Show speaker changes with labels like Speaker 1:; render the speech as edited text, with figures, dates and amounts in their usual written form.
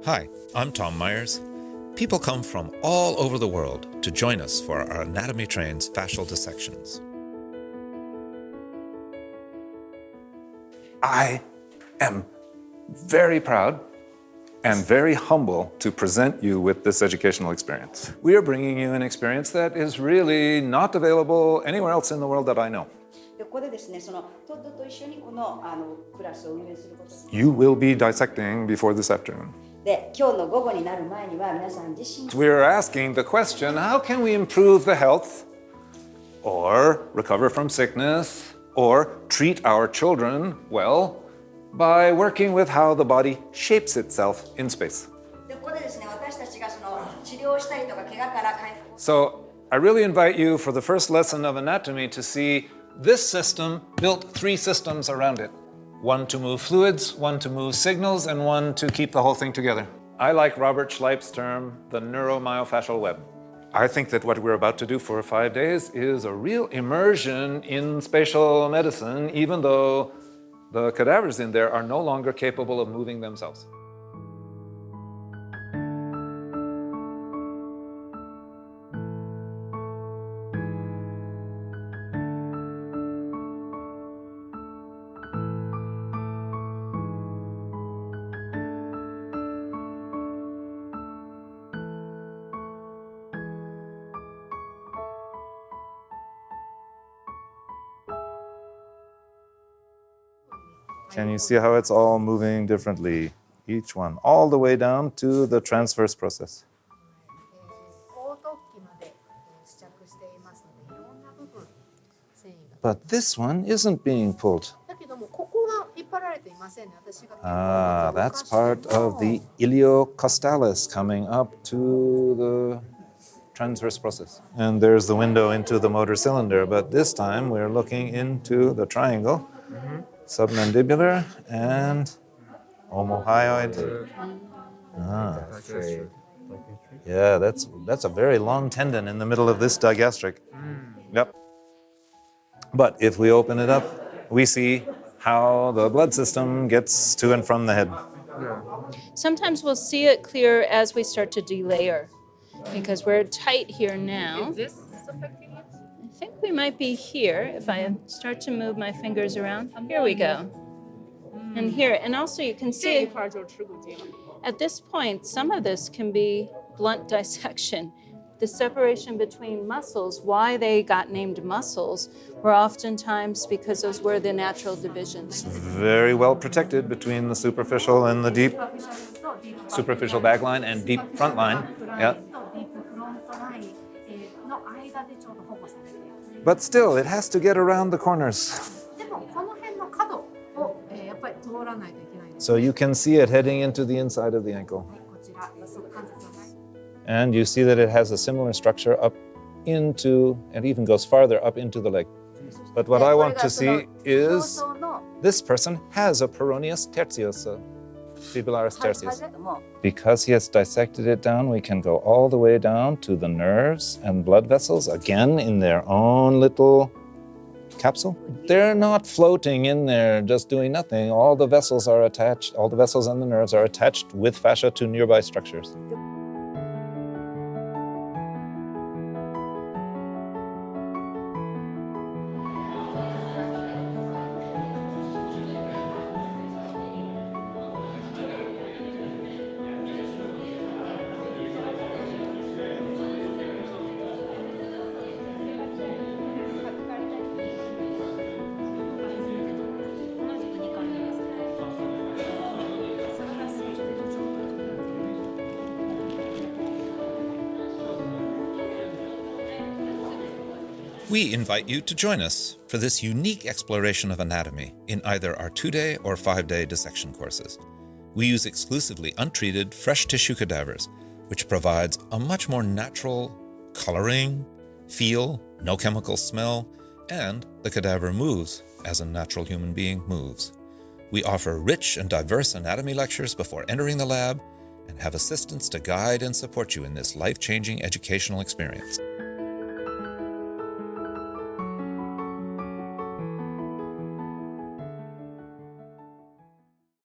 Speaker 1: Hi, I'm Tom Myers. People come from all over the world to join us for our Anatomy Train's Fascial Dissections.
Speaker 2: I am very proud and very humble to present you with this educational experience. We are bringing you an experience that is really not available anywhere else in the world that I know.
Speaker 3: でここでですね、そのトッドと一緒にこのクラスを運営することに
Speaker 2: You will be dissecting before this afternoon.
Speaker 3: で、今日の午後になる前には皆さん自身
Speaker 2: We are asking the question, how can we improve the health or recover from sickness or treat our children well by working with how the body shapes itself in space?
Speaker 3: でここでですね、私たちがその治療したりとか怪我から回復
Speaker 2: So I really invite you for the first lesson of anatomy to see this system built three systems around it. One to move fluids, one to move signals, and one to keep the whole thing together. I like Robert Schleip's term, the neuromyofascial web. I think that what we're about to do for 5 days is a real immersion in spatial medicine, even though the cadavers in there are no longer capable of moving themselves. Can you see how it's all moving differently? Each one, all the way down to the transverse process.
Speaker 4: 後突起まで試着していますので、いろんな部分繊維が。
Speaker 2: But this one isn't being pulled.
Speaker 4: だけどもここが引っ張られていませんね。私が
Speaker 2: Ah, that's part of the iliocostalis coming up to the transverse process. And there's the window into the motor cylinder, but this time we're looking into the triangle, submandibular and omohyoid. Ah. Yeah, that's a very long tendon in the middle of this digastric. Yep. But if we open it up, we see how the blood system gets to and from the head.
Speaker 5: Sometimes we'll see it clear as we start to delayer because we're tight here now.
Speaker 6: Is this affecting it?
Speaker 5: I think we might be here if I start to move my fingers around. Here we go. And here, and also you can
Speaker 6: 这一
Speaker 5: see
Speaker 6: 块就吃骨精了。
Speaker 5: at this point, some of this can be blunt dissection. The separation between muscles, why they got named muscles, were oftentimes because those were the natural divisions.
Speaker 2: Very well protected between the superficial and the deep. Superficial back line and deep front line. Yeah.
Speaker 4: とディープフロントラインの間でちょうど保護されている。
Speaker 2: But still, it has to get around the corners.
Speaker 4: でもこの辺の角をやっぱり通らないといけないんです。
Speaker 2: So you can see it heading into the inside of the ankle.
Speaker 4: こちら予測観察の前。
Speaker 2: And you see that it has a similar structure up into, and even goes farther up into the leg. But what I want to see is
Speaker 3: 表層の
Speaker 2: this person has a peroneus tertius, fibularis
Speaker 3: 端
Speaker 2: tertius.
Speaker 3: も
Speaker 2: Because he has dissected it down, we can go all the way down to the nerves and blood vessels, again in their own little capsule. They're not floating in there just doing nothing. All the vessels are attached, all the vessels and the nerves are attached with fascia to nearby structures.
Speaker 1: We invite you to join us for this unique exploration of anatomy in either our 2-day or 5-day dissection courses. We use exclusively untreated, fresh tissue cadavers, which provides a much more natural coloring, feel, no chemical smell, and the cadaver moves as a natural human being moves. We offer rich and diverse anatomy lectures before entering the lab and have assistants to guide and support you in this life-changing educational experience.